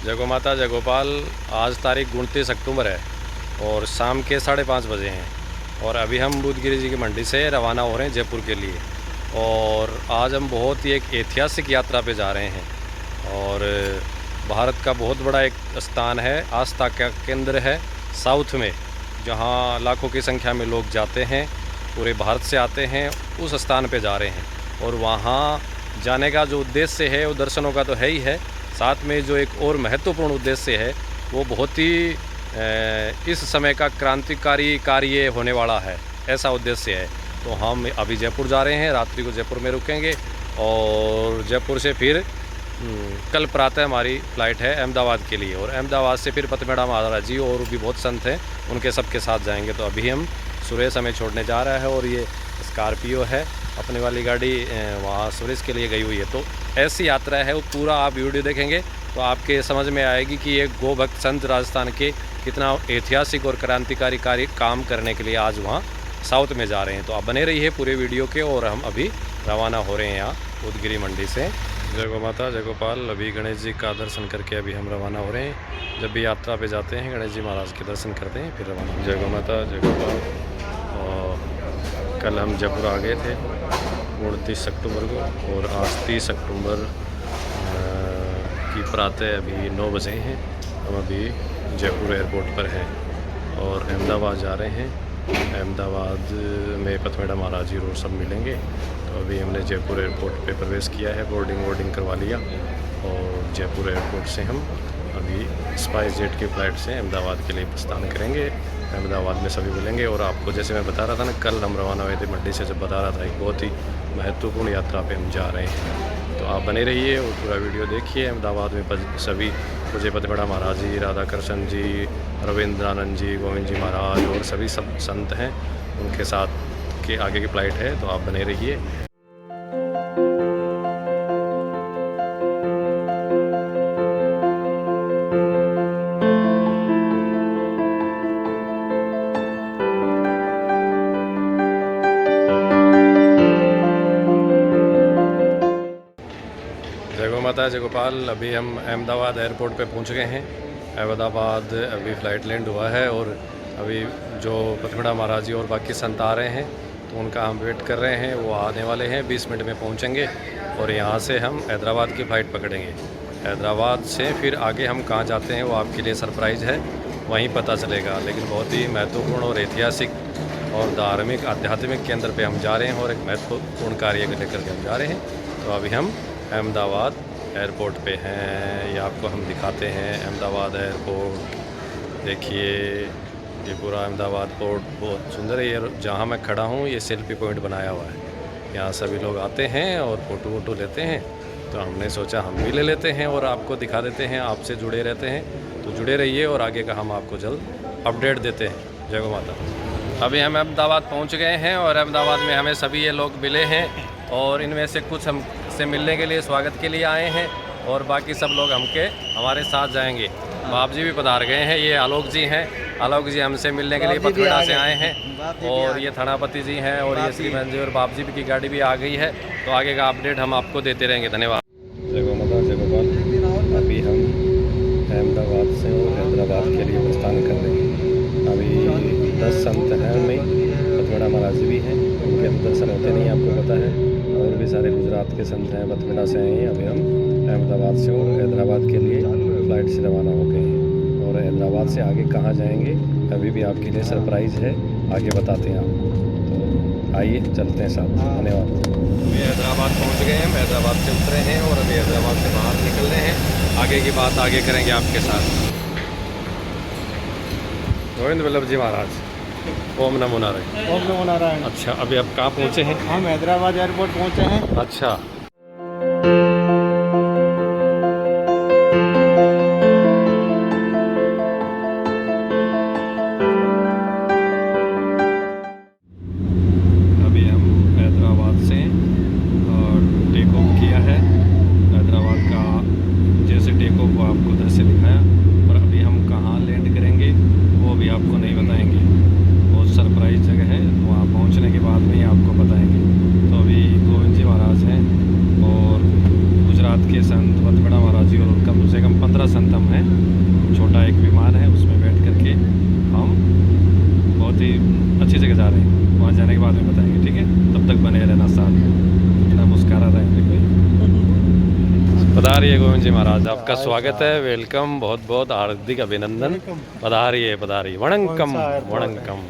जय गौ माता जय गोपाल। आज तारीख 29 अक्टूबर है और शाम के 5:30 बजे हैं और अभी हम बुधगिरी जी की मंडी से रवाना हो रहे हैं जयपुर के लिए। और आज हम बहुत ही एक ऐतिहासिक यात्रा पे जा रहे हैं और भारत का बहुत बड़ा एक स्थान है, आस्था का केंद्र है साउथ में, जहाँ लाखों की संख्या में लोग जाते हैं, पूरे भारत से आते हैं। उस स्थान पे जा रहे हैं और वहाँ जाने का जो उद्देश्य है वो दर्शनों का तो है ही है, साथ में जो एक और महत्वपूर्ण उद्देश्य है वो बहुत ही इस समय का क्रांतिकारी कार्य होने वाला है, ऐसा उद्देश्य है। तो हम अभी जयपुर जा रहे हैं, रात्रि को जयपुर में रुकेंगे और जयपुर से फिर कल प्रातः हमारी फ़्लाइट है अहमदाबाद के लिए और अहमदाबाद से फिर पथमेड़ा महाराज जी और भी बहुत संत हैं, उनके सबके साथ जाएंगे। तो अभी हम सुरेश हमें छोड़ने जा रहा है और ये स्कॉर्पियो है, अपने वाली गाड़ी वहाँ सुरेश के लिए गई हुई है। तो ऐसी यात्रा है, वो पूरा आप वीडियो देखेंगे तो आपके समझ में आएगी कि ये गोभक्त संत राजस्थान के कितना ऐतिहासिक और क्रांतिकारी कार्य काम करने के लिए आज वहाँ साउथ में जा रहे हैं। तो आप बने रहिए पूरे वीडियो के। और हम अभी रवाना हो रहे हैं यहाँ बुधगिरी मंडी से। जय गौ माता जय गोपाल। अभी गणेश जी का दर्शन करके अभी हम रवाना हो रहे हैं। जब भी यात्रा पे जाते हैं गणेश जी महाराज के दर्शन करते हैं फिर रवाना। जय गौ माता जय गोपाल। कल हम जयपुर आ गए थे 29 अक्टूबर को और आज 30 अक्टूबर की प्रातः अभी 9 बजे हैं। हम अभी जयपुर एयरपोर्ट पर हैं और अहमदाबाद जा रहे हैं। अहमदाबाद में पथमेड़ा महाराज जी रोड सब मिलेंगे। तो अभी हमने जयपुर एयरपोर्ट पे प्रवेश किया है, बोर्डिंग करवा लिया और जयपुर एयरपोर्ट से हम अभी स्पाइस जेट की फ़्लाइट से अहमदाबाद के लिए प्रस्थान करेंगे। अहमदाबाद में सभी मिलेंगे और आपको जैसे मैं बता रहा था ना, कल हम रवाना हुए थे मंडी से, जब बता रहा था एक बहुत ही महत्वपूर्ण यात्रा पे हम जा रहे हैं। तो आप बने रहिए और पूरा वीडियो देखिए। अहमदाबाद में सभी पूज्य पथमेड़ा महाराज जी, राधा कृष्ण जी, रविंद्रानंद जी, गोविंद जी महाराज और सभी सब संत हैं, उनके साथ के आगे की फ़्लाइट है। तो आप बने रहिए। जय गौ माता जय गोपाल। अभी हम अहमदाबाद एयरपोर्ट पे पहुंच गए हैं। अहमदाबाद अभी फ़्लाइट लैंड हुआ है और अभी जो पथमेड़ा महाराज जी और बाकी संत आ रहे हैं तो उनका हम वेट कर रहे हैं। वो आने वाले हैं, 20 मिनट में पहुंचेंगे और यहाँ से हम हैदराबाद की फ़्लाइट पकड़ेंगे। हैदराबाद से फिर आगे हम कहाँ जाते हैं वो आपके लिए सरप्राइज़ है, वहीं पता चलेगा। लेकिन बहुत ही महत्वपूर्ण और ऐतिहासिक और धार्मिक आध्यात्मिक केंद्र पर हम जा रहे हैं और एक महत्वपूर्ण कार्य को लेकर के हम जा रहे हैं। तो अभी हम अहमदाबाद एयरपोर्ट पे हैं, ये आपको हम दिखाते हैं। अहमदाबाद एयरपोर्ट देखिए, ये पूरा अहमदाबाद पोर्ट बहुत सुंदर है। ये जहाँ मैं खड़ा हूँ ये सेल्फी पॉइंट बनाया हुआ है, यहाँ सभी लोग आते हैं और फ़ोटो वोटो लेते हैं। तो हमने सोचा हम भी ले लेते हैं और आपको दिखा देते हैं, आपसे जुड़े रहते हैं। तो जुड़े रहिए और आगे का हम आपको जल्द अपडेट देते हैं। जय गौ माता। अभी हम अहमदाबाद पहुँच गए हैं और अहमदाबाद में हमें सभी ये लोग मिले हैं और इनमें से कुछ हम से मिलने के लिए स्वागत के लिए आए हैं और बाकी सब लोग हमारे साथ जाएंगे। बाप जी भी पधार गए हैं, ये आलोक जी हैं। आलोक जी हमसे मिलने के लिए पथमेड़ा से आए हैं और ये थानापति जी हैं और ये श्रीमान जी और बाप जी की गाड़ी भी आ गई है। तो आगे का अपडेट हम आपको देते रहेंगे। धन्यवाद। जय गौ माता जय गोपाल। अभी हम अहमदाबाद से हैदराबाद के लिए प्रस्थान कर रहे हैं। अभी 10 संत हैं, उनमें पथमेड़ा महाराज जी भी हैं, उनके दर्शन होते नहीं आपको पता है। और भी सारे गुजरात के संत हैं, पथमेड़ा से आए हैं। अभी हम अहमदाबाद से और हैदराबाद के लिए फ़्लाइट से रवाना हो गए हैं और हैदराबाद से आगे कहाँ जाएंगे अभी भी आपके लिए सरप्राइज़ है, आगे बताते हैं आपको। तो आइए चलते हैं साथ। धन्यवाद। अभी हैदराबाद पहुँच गए हैं, हैदराबाद से उतरे हैं और अभी हैदराबाद से बाहर निकल रहे हैं। आगे की बात आगे करेंगे आपके साथ। गोविंद वल्लभ जी महाराज। ओम नमो नारायण। ओम नमो नारायण। अच्छा, अभी आप कहाँ पहुँचे हैं? हम हैदराबाद एयरपोर्ट पहुँचे हैं। अच्छा, अभी हम हैदराबाद से टेक ऑफ किया है। हैदराबाद का जैसे टेक ऑफ आपको उधर से दिखाया और अभी हम कहाँ लैंड करेंगे वो भी आपको नहीं बताएंगे, बहुत सरप्राइज जगह है। वहाँ पहुँचने के बाद में ही आपको बताएंगे। तो अभी गोविंद जी महाराज हैं और गुजरात के संत पथमेड़ा महाराज जी और कम से कम 15 संत हम हैं। छोटा एक विमान है, उसमें बैठ करके हम बहुत ही अच्छी जगह जा रहे हैं। वहाँ जाने के बाद में बताएंगे, ठीक है? तब तक बने रहना साथ में। कितना मुस्कुरा रहे हैं कोई। पधारिए गोविंद जी महाराज, आपका स्वागत है। वेलकम, बहुत बहुत हार्दिक अभिनंदन। पधारिए पधारिए, वणंकम वणंकम।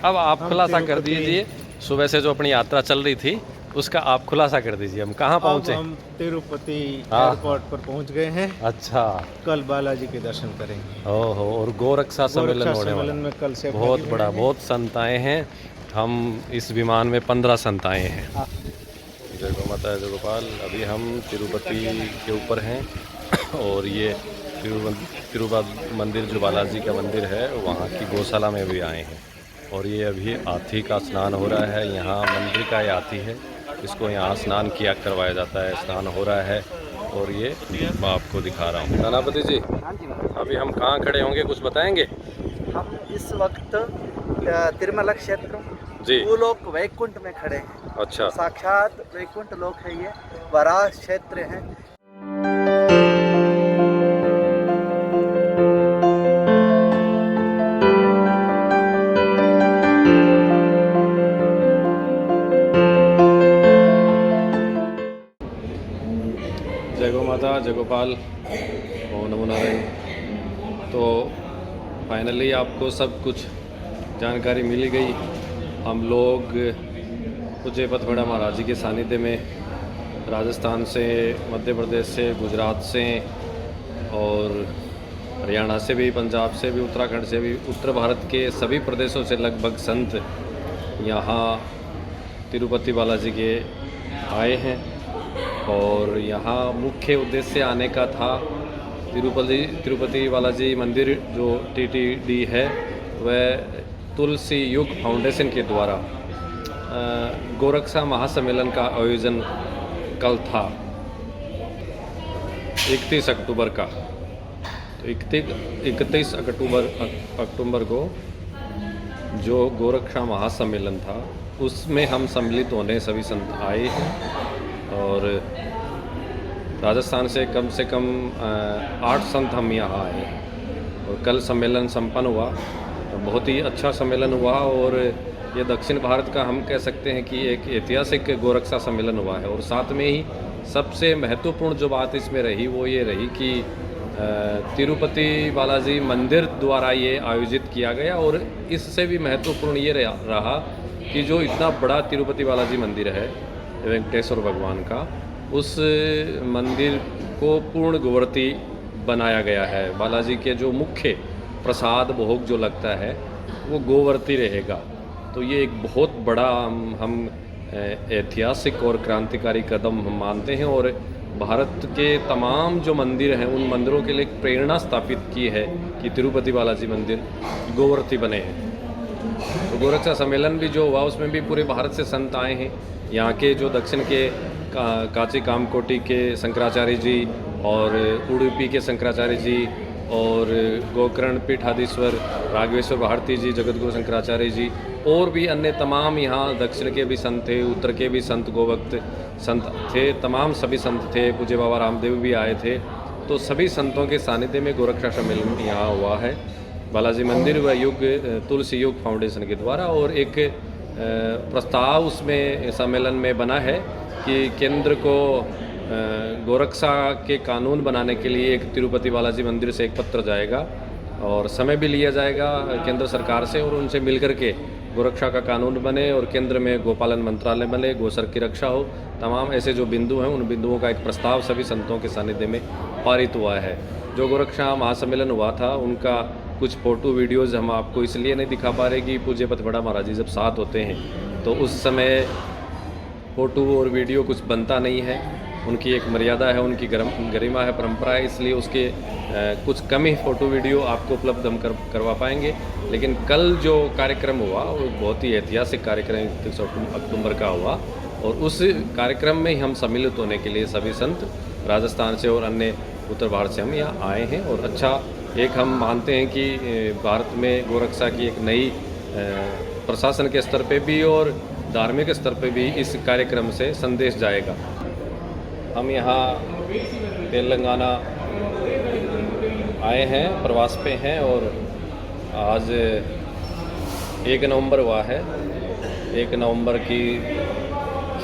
अब आप खुलासा कर दीजिए, सुबह से जो अपनी यात्रा चल रही थी उसका आप खुलासा कर दीजिए। हम कहाँ पहुँचे? हम तिरुपति एयरपोर्ट पर पहुंच गए हैं। अच्छा, कल बालाजी के दर्शन करेंगे। ओहो, और गोरक्षा सम्मेलन होने वाला में कल से बहुत बड़ा, बहुत संत आए हैं। हम इस विमान में 15 संत आए हैं। जय गौ माता, जय गोपाल। अभी हम तिरुपति के ऊपर हैं और ये तिरुपति मंदिर जो बालाजी का मंदिर है वहाँ की गौशाला में भी आए हैं। और ये अभी हाथी का स्नान हो रहा है। यहाँ मंदिर का ये हाथी है, इसको यहाँ स्नान किया करवाया जाता है। स्नान हो रहा है और ये मैं आपको दिखा रहा हूँ। सेनापति जी, अभी हम कहाँ खड़े होंगे, कुछ बताएंगे? हम इस वक्त तिरुमला क्षेत्र जी, भूलोक वैकुंठ में खड़े हैं। अच्छा, साक्षात वैकुंठ लोक है ये, वराह क्षेत्र है। जय गौ माता, जय गोपाल, ओम नमो नारायण। तो फाइनली आपको सब कुछ जानकारी मिल गई। हम लोग पूज्य पथमढ़ा महाराज जी के सानिध्य में राजस्थान से, मध्य प्रदेश से, गुजरात से और हरियाणा से भी, पंजाब से भी, उत्तराखंड से भी, उत्तर भारत के सभी प्रदेशों से लगभग संत यहाँ तिरुपति बालाजी के आए हैं। और यहाँ मुख्य उद्देश्य आने का था, तिरुपति बालाजी मंदिर जो TTD है वह तुलसी युग फाउंडेशन के द्वारा गोरक्षा महासम्मेलन का आयोजन कल था 31 अक्टूबर का। तो 31 अक्टूबर को जो गोरक्षा महासम्मेलन था उसमें हम सम्मिलित होने सभी संत आए हैं। और राजस्थान से कम 8 संत हम यहाँ आए हैं। और कल सम्मेलन संपन्न हुआ, बहुत ही अच्छा सम्मेलन हुआ। और ये दक्षिण भारत का हम कह सकते हैं कि एक ऐतिहासिक गोरक्षा सम्मेलन हुआ है। और साथ में ही सबसे महत्वपूर्ण जो बात इसमें रही वो ये रही कि तिरुपति बालाजी मंदिर द्वारा ये आयोजित किया गया। और इससे भी महत्वपूर्ण ये रहा कि जो इतना बड़ा तिरुपति बालाजी मंदिर है वेंकटेश्वर भगवान का, उस मंदिर को पूर्ण गोवर्ती बनाया गया है। बालाजी के जो मुख्य प्रसाद भोग जो लगता है वो गोवर्ती रहेगा। तो ये एक बहुत बड़ा हम ऐतिहासिक और क्रांतिकारी कदम हम मानते हैं। और भारत के तमाम जो मंदिर हैं उन मंदिरों के लिए एक प्रेरणा स्थापित की है कि तिरुपति बालाजी मंदिर गोवर्ती बने हैं। तो गोरक्षा सम्मेलन भी जो हुआ उसमें भी पूरे भारत से संत आए हैं। यहाँ के जो दक्षिण के काची कामकोटी के शंकराचार्य जी और उडुपी के शंकराचार्य जी और गोकर्ण पीठाधीश्वर राघवेश्वर भारती जी, जगतगुरु शंकराचार्य जी और भी अन्य तमाम यहाँ दक्षिण के भी संत थे, उत्तर के भी संत गोभक्त संत थे, तमाम सभी संत थे। पूज्य बाबा रामदेव भी आए थे। तो सभी संतों के सानिध्य में गोरक्षा सम्मेलन यहाँ हुआ है बालाजी मंदिर व तुलसी युग फाउंडेशन के द्वारा। और एक प्रस्ताव उसमें सम्मेलन में बना है कि केंद्र को गोरक्षा के कानून बनाने के लिए एक तिरुपति बालाजी मंदिर से एक पत्र जाएगा और समय भी लिया जाएगा केंद्र सरकार से, और उनसे मिलकर के गोरक्षा का कानून बने और केंद्र में गोपालन मंत्रालय बने, गोसर की रक्षा हो। तमाम ऐसे जो बिंदु हैं उन बिंदुओं का एक प्रस्ताव सभी संतों के सानिध्य में पारित हुआ है। जो गोरक्षा महासम्मेलन हुआ था उनका कुछ फ़ोटो वीडियोज़ हम आपको इसलिए नहीं दिखा पा रहे कि पूज्य पथमढ़ा महाराज जी जब साथ होते हैं तो उस समय फ़ोटो और वीडियो कुछ बनता नहीं है। उनकी एक मर्यादा है, उनकी गरिमा है, परंपरा है, इसलिए उसके कुछ कम ही फ़ोटो वीडियो आपको उपलब्ध हम करवा पाएंगे। लेकिन कल जो कार्यक्रम हुआ वो बहुत ही ऐतिहासिक कार्यक्रम 31 अक्टूबर का हुआ और उस कार्यक्रम में ही हम सम्मिलित होने के लिए सभी संत राजस्थान से और अन्य उत्तर भारत से हम यहाँ आए हैं। और अच्छा एक हम मानते हैं कि भारत में गोरक्षा की एक नई प्रशासन के स्तर पे भी और धार्मिक स्तर पे भी इस कार्यक्रम से संदेश जाएगा। हम यहाँ तेलंगाना आए हैं, प्रवास पे हैं और आज 1 नवंबर हुआ है। 1 नवंबर की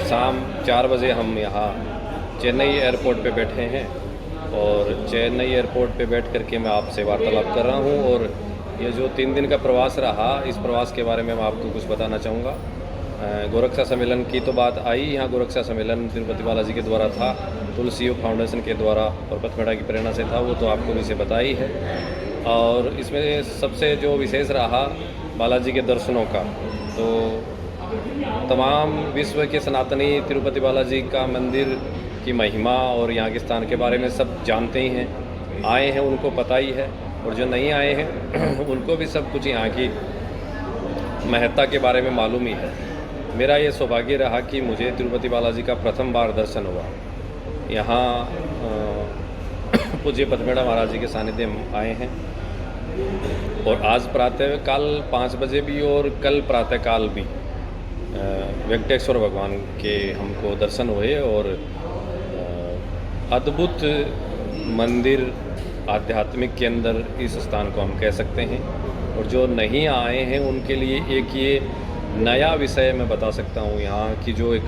शाम 4 बजे हम यहाँ चेन्नई एयरपोर्ट पे बैठे हैं और चेन्नई एयरपोर्ट पे बैठ करके मैं आपसे वार्तालाप कर रहा हूँ। और ये जो 3 दिन का प्रवास रहा, इस प्रवास के बारे में मैं आपको कुछ बताना चाहूँगा। गोरक्षा सम्मेलन की तो बात आई, यहाँ गोरक्षा सम्मेलन तिरुपति बालाजी के द्वारा था, तुलसी युग फाउंडेशन के द्वारा और पथमेड़ा की प्रेरणा से था, वो तो आपको भी से बता ही है। और इसमें सबसे जो विशेष रहा बालाजी के दर्शनों का, तो तमाम विश्व के सनातनी तिरुपति बालाजी का मंदिर की महिमा और यहाँ के स्थान के बारे में सब जानते ही हैं, आए हैं उनको पता ही है, और जो नहीं आए हैं उनको भी सब कुछ यहाँ की महत्ता के बारे में मालूम ही है। मेरा ये सौभाग्य रहा कि मुझे तिरुपति बालाजी का प्रथम बार दर्शन हुआ। यहाँ पूज्य पथमेड़ा महाराज जी के सानिध्य में आए हैं और आज प्रातःकाल 5 बजे भी और कल प्रातःकाल भी वेंकटेश्वर भगवान के हमको दर्शन हुए। और अद्भुत मंदिर आध्यात्मिक के अंदर इस स्थान को हम कह सकते हैं। और जो नहीं आए हैं उनके लिए एक ये नया विषय मैं बता सकता हूँ। यहाँ की जो एक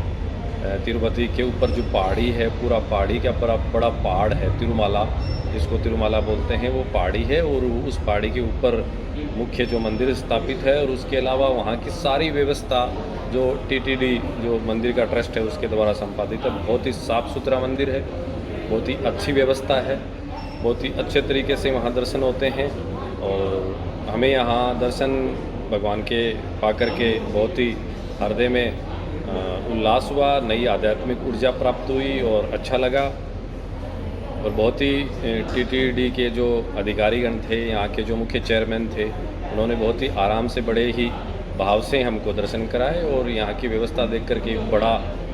तिरुपति के ऊपर जो पहाड़ी है, पूरा पहाड़ी का बड़ा पहाड़ है, तिरुमाला, जिसको तिरुमाला बोलते हैं, वो पहाड़ी है और उस पहाड़ी के ऊपर मुख्य जो मंदिर स्थापित है। और उसके अलावा वहाँ की सारी व्यवस्था जो TTD जो मंदिर का ट्रस्ट है उसके द्वारा संपादित है। बहुत ही साफ़ सुथरा मंदिर है, बहुत ही अच्छी व्यवस्था है, बहुत ही अच्छे तरीके से वहाँ दर्शन होते हैं। और हमें यहाँ दर्शन भगवान के पाकर के बहुत ही हृदय में उल्लास हुआ, नई आध्यात्मिक ऊर्जा प्राप्त हुई और अच्छा लगा। और बहुत ही TTD के जो अधिकारीगण थे, यहाँ के जो मुख्य चेयरमैन थे, उन्होंने बहुत ही आराम से बड़े ही भाव से हमको दर्शन कराए और यहाँ की व्यवस्था देख कर के बड़ा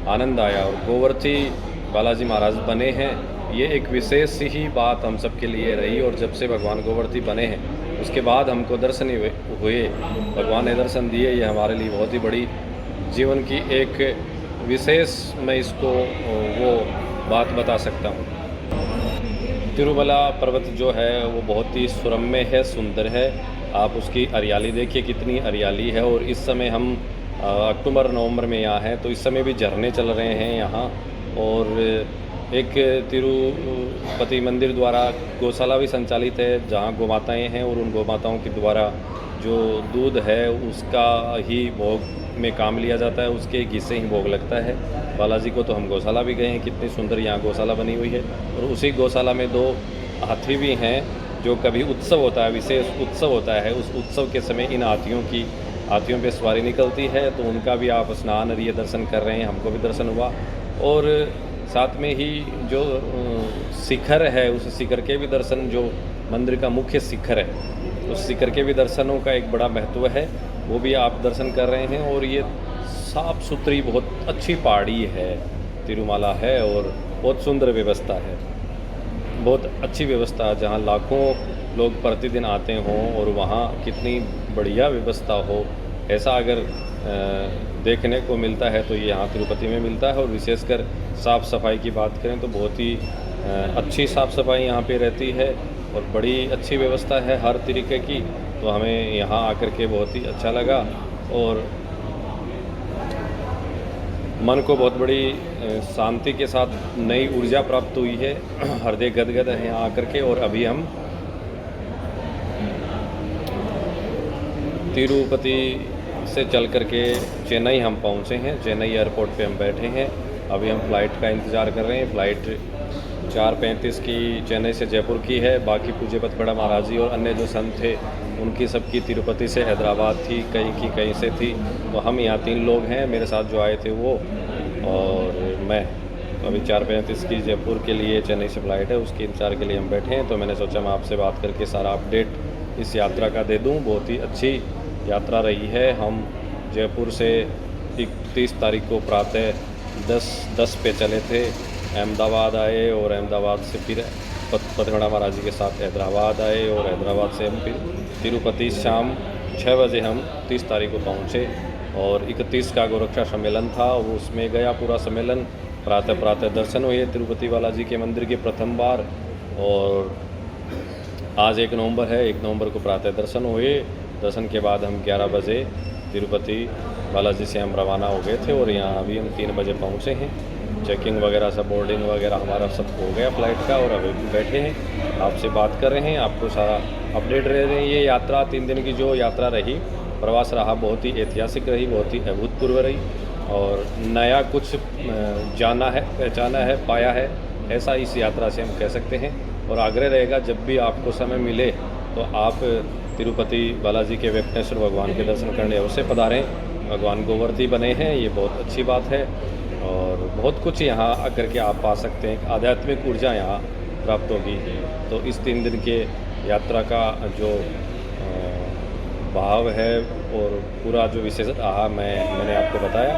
आनंद आया। और गोवर्ती बालाजी महाराज बने हैं, ये एक विशेष ही बात हम सब के लिए रही। और जब से भगवान गोवर्ती बने हैं उसके बाद हमको दर्शन हुए, भगवान ने दर्शन दिए, ये हमारे लिए बहुत ही बड़ी जीवन की एक विशेष, मैं इसको वो बात बता सकता हूँ। तिरुमला पर्वत जो है वो बहुत ही सुरम्य है, सुंदर है। आप उसकी हरियाली देखिए, कितनी हरियाली है। और इस समय हम अक्टूबर नवंबर में यहाँ हैं, तो इस समय भी झरने चल रहे हैं यहाँ। और एक तिरुपति मंदिर द्वारा गौशाला भी संचालित है, जहाँ गौमाताएँ हैं और उन गौमाताओं के द्वारा जो दूध है उसका ही भोग में काम लिया जाता है, उसके घी से ही भोग लगता है बालाजी को। तो हम गौशाला भी गए हैं, कितनी सुंदर यहाँ गौशाला बनी हुई है। और उसी गौशाला में 2 हाथी भी हैं, जो कभी उत्सव होता है, विशेष उत्सव होता है, उस उत्सव के समय इन हाथियों पे सवारी निकलती है। तो उनका भी आप स्नान और ये दर्शन कर रहे हैं, हमको भी दर्शन हुआ। और साथ में ही जो शिखर है, उस शिखर के भी दर्शन, जो मंदिर का मुख्य शिखर है, उस शिखर के भी दर्शनों का एक बड़ा महत्व है, वो भी आप दर्शन कर रहे हैं। और ये साफ़ सुथरी बहुत अच्छी पहाड़ी है, तिरुमाला है, और बहुत सुंदर व्यवस्था है, बहुत अच्छी व्यवस्था, जहाँ लाखों लोग प्रतिदिन आते हों और वहाँ कितनी बढ़िया व्यवस्था हो, ऐसा अगर देखने को मिलता है तो ये यहाँ तिरुपति में मिलता है। और विशेषकर साफ़ सफाई की बात करें तो बहुत ही अच्छी साफ़ सफाई यहाँ पे रहती है और बड़ी अच्छी व्यवस्था है हर तरीके की। तो हमें यहाँ आकर के बहुत ही अच्छा लगा और मन को बहुत बड़ी शांति के साथ नई ऊर्जा प्राप्त हुई है, हृदय गदगद है यहाँ आकर के। और अभी हम तिरुपति से चल कर के चेन्नई हम पहुँचे हैं, चेन्नई एयरपोर्ट पे हम बैठे हैं। अभी हम फ़्लाइट का इंतज़ार कर रहे हैं। फ़्लाइट 4:35 की चेन्नई से जयपुर की है। बाकी पूज्य पथमेड़ा महाराज जी और अन्य जो संत थे उनकी सबकी तिरुपति से हैदराबाद थी, कहीं से थी। तो हम यहाँ 3 लोग हैं, मेरे साथ जो आए थे वो और मैं। तो अभी 4:35 की जयपुर के लिए चेन्नई से फ़्लाइट है, उसके इंतज़ार के लिए हम बैठे हैं। तो मैंने सोचा मैं आपसे बात करके सारा अपडेट इस यात्रा का दे दूँ। बहुत ही अच्छी यात्रा रही है। हम जयपुर से 31 तारीख को प्रातः 10 पे चले थे, अहमदाबाद आए और अहमदाबाद से फिर पथमेड़ा महाराज जी के साथ हैदराबाद आए और हैदराबाद से हम फिर तिरुपति शाम 6 बजे हम 30 तारीख को पहुँचे। और 31 का गोरक्षा सम्मेलन था, वो उसमें गया पूरा सम्मेलन। प्रातः दर्शन हुए तिरुपति बालाजी के मंदिर के प्रथम बार। और आज 1 नवंबर है। 1 नवंबर को प्रातः दर्शन हुए। दर्शन के बाद हम 11 बजे तिरुपति बालाजी से हम रवाना हो गए थे और यहाँ अभी हम 3 बजे पहुँचे हैं। चेकिंग वगैरह सब, बोर्डिंग वगैरह हमारा सब हो गया फ़्लाइट का और अभी बैठे हैं, आपसे बात कर रहे हैं, आपको सारा अपडेट रह रहे हैं। ये यात्रा 3 दिन की जो यात्रा रही, प्रवास रहा, बहुत ही ऐतिहासिक रही, बहुत ही अभूतपूर्व रही और नया कुछ जाना है, पहचाना है, पाया है, ऐसा इस यात्रा से हम कह सकते हैं। और आग्रह रहेगा जब भी आपको समय मिले तो आप तिरुपति बालाजी के वेंकटेश्वर भगवान के दर्शन करने अवश्य पधारें। भगवान गोवर्धन बने हैं, ये बहुत अच्छी बात है और बहुत कुछ यहाँ आकर के आप पा सकते हैं। आध्यात्मिक ऊर्जा यहाँ प्राप्त होगी। तो इस 3 दिन के यात्रा का जो भाव है और पूरा जो विशेष रहा मैंने आपको बताया।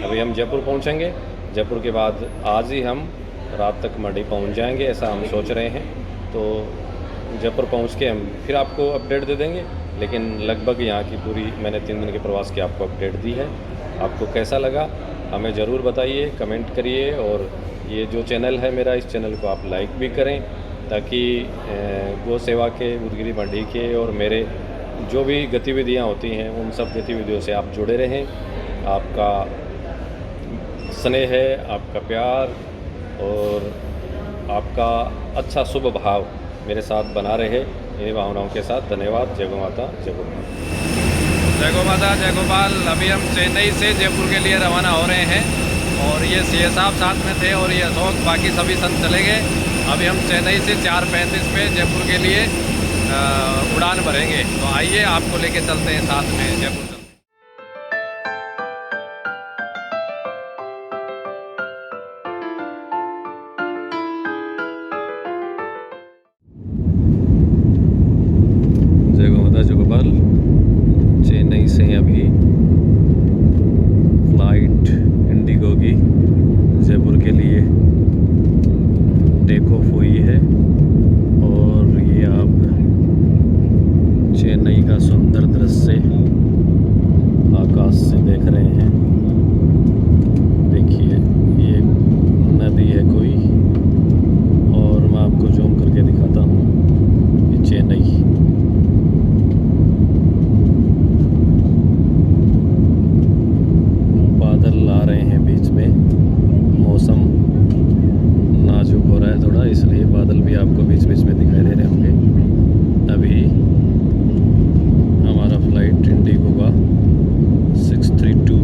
अभी हम जयपुर पहुँचेंगे। जयपुर के बाद आज ही हम रात तक मढ़ी पहुँच जाएंगे, ऐसा हम सोच रहे हैं। तो जयपुर पहुँच के हम फिर आपको अपडेट दे देंगे, लेकिन लगभग यहाँ की पूरी मैंने 3 दिन के प्रवास की आपको अपडेट दी है। आपको कैसा लगा हमें ज़रूर बताइए, कमेंट करिए और ये जो चैनल है मेरा, इस चैनल को आप लाइक भी करें ताकि गौ सेवा के, उदगिरी मंडी के और मेरे जो भी गतिविधियाँ होती हैं उन सब गतिविधियों से आप जुड़े रहें। आपका स्नेह है, आपका प्यार और आपका अच्छा शुभ भाव मेरे साथ बना रहे, इन्हीं भावनाओं के साथ धन्यवाद। जय गौ माता, जय गो जय गौ माता, जय गोपाल। अभी हम चेन्नई से जयपुर के लिए रवाना हो रहे हैं और ये सीए साहब साथ में थे और ये अशोक, बाकी सभी संत चले गए। अभी हम चेन्नई से 4:35 पे जयपुर के लिए उड़ान भरेंगे। तो आइए आपको लेके चलते हैं साथ में जयपुर। जय गौ माता, जय गोपाल। चेन्नई से अभी फ्लाइट इंडिगो की जयपुर के लिए टेक ऑफ हुई है और ये आप चेन्नई का सुंदर दृश्य आकाश से देख रहे हैं। देखिए ये नदी है कोई और मैं आपको जूम करके दिखाता हूँ। ये चेन्नई, बादल आ रहे हैं बीच में, मौसम नाजुक हो रहा है थोड़ा, इसलिए बादल भी आपको बीच बीच में दिखाई दे रहे होंगे। अभी हमारा फ्लाइट इंडिगो का 632,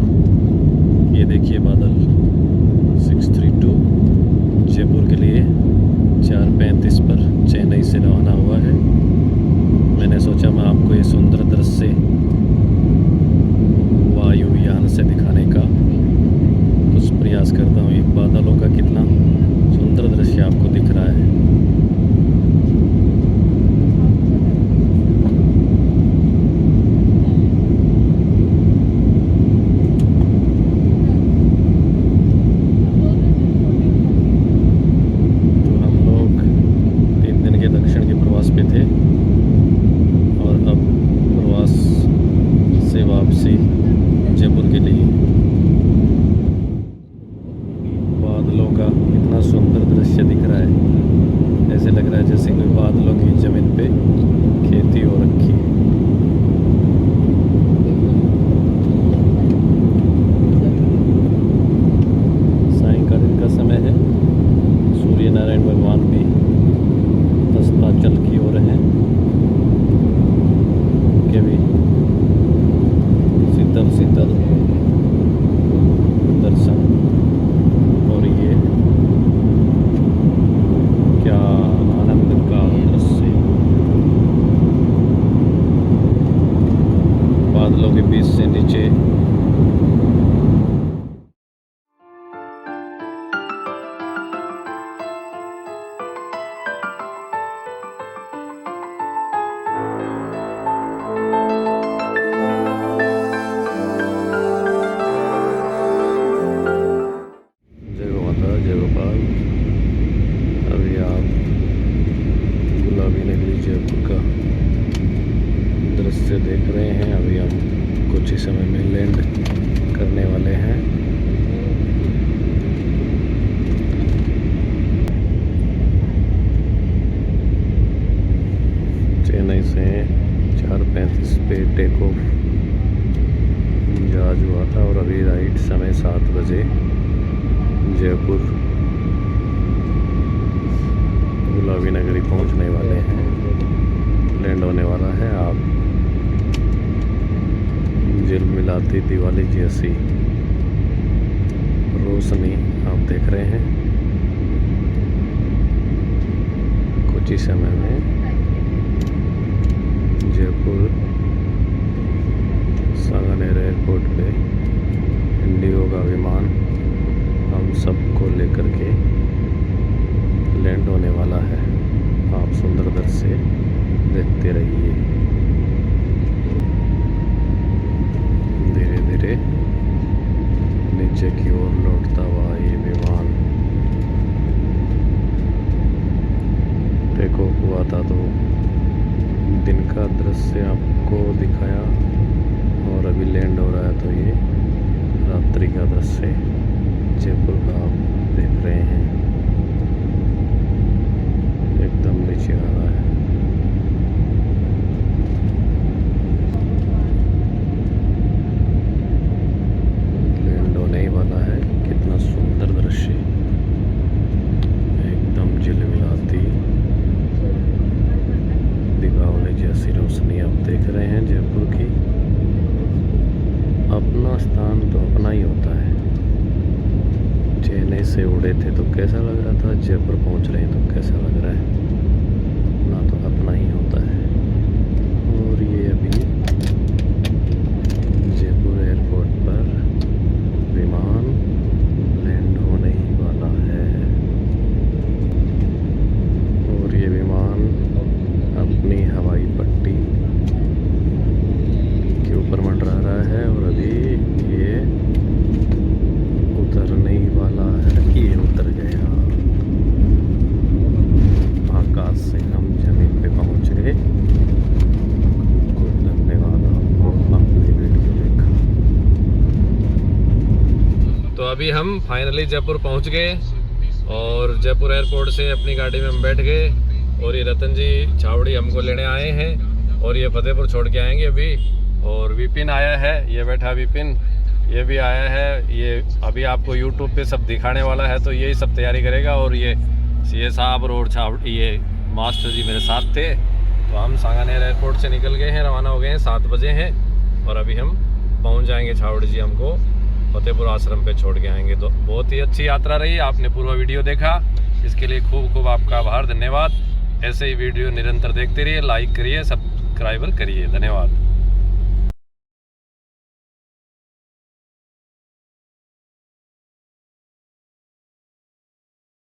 ये देखिए बादल, 632 जयपुर के लिए 4:35 पर चेन्नई से रवाना हुआ है। मैंने सोचा मैं आपको ये सुंदर दृश्य वायुयान से दिखाने का कुछ प्रयास करता हूँ। ये बादलों का कितना सुंदर दृश्य आपको दिख रहा है। तो हम लोग 3 दिन के दक्षिण के प्रवास पे थे और अब प्रवास से वापसी जयपुर के लिए। बादलों का कितना सुंदर दृश्य दिख रहा है, ऐसे लग रहा है जैसे कोई बादलों की ज़मीन पे खेती हो रखी है। सायंकालीन का समय है, सूर्य नारायण भगवान भी अस्ताचल की ओर हैं। उनके भी शीतल शीतल दर्शन और ये क्या आनंद का दृश्य, बादलों के बीच से नीचे जय गोपाल। अभी आप गुलाबी नगरी जयपुर का दृश्य देख रहे हैं। अभी हम कुछ ही समय में लैंड करने वाले हैं। चेन्नई से 4:35 पे टेक ऑफ जहाज हुआ था और अभी राइट समय 7 बजे जयपुर गुलाबी नगरी पहुंचने वाले हैं, लैंड होने वाला है। आप झिलमिलाती दिवाली जैसी रोशनी आप देख रहे हैं। कुछ ही समय में जयपुर सांगानेर एयरपोर्ट पे इंडिगो का विमान हम सबको लेकर के लैंड होने वाला है। आप सुंदर दृश्य देखते रहिए। धीरे धीरे नीचे की ओर लौटता हुआ ये विमान टेक ऑफ हुआ था तो दिन का दृश्य आपको दिखाया और अभी लैंड हो रहा है तो ये रात्रि का दृश्य जयपुर का आप देख रहे हैं। एकदम नीचे आ रहा है। लैंड होने ही वाला है। कितना सुंदर दृश्य, एकदम झिलमिलाती दीपावली जैसी रोशनी आप देख रहे हैं जयपुर की। अपना स्थान तो अपना ही होता है। चेन्नई से उड़े थे तो कैसा लग रहा था, जयपुर पहुंच रहे हैं तो कैसा लग रहा है। अपना तो अपना ही होता है। और ये अभी जयपुर एयरपोर्ट पर विमान लैंड होने ही वाला है और ये विमान अपनी हवाई पट्टी के ऊपर मंडरा रहा है और अभी ये उतरने ही वाला है। ये उतर गया। आकाश से हम जमीन पे पहुंच गए। बहुत धन्यवाद आपको, आपने वीडियो देखा। तो अभी हम फाइनली जयपुर पहुंच गए और जयपुर एयरपोर्ट से अपनी गाड़ी में हम बैठ गए और ये रतन जी छावड़ी हमको लेने आए हैं और ये फतेहपुर छोड़ के आएंगे अभी। और विपिन आया है, ये बैठा विपिन, ये भी आया है। ये अभी आपको YouTube पे सब दिखाने वाला है तो यही सब तैयारी करेगा। और ये सीए साहब और छावड़ी ये मास्टर जी मेरे साथ थे। तो हम सांगानेर एयरपोर्ट से निकल गए हैं, रवाना हो गए हैं, 7 बजे हैं और अभी हम पहुंच जाएंगे। छावड़ी जी हमको फतेहपुर आश्रम पे छोड़ के आएंगे। तो बहुत ही अच्छी यात्रा रही। आपने पूरा वीडियो देखा, इसके लिए खूब खूब आपका आभार, धन्यवाद। ऐसे ही वीडियो निरंतर देखते रहिए, लाइक करिए, सब्सक्राइबर करिए। धन्यवाद।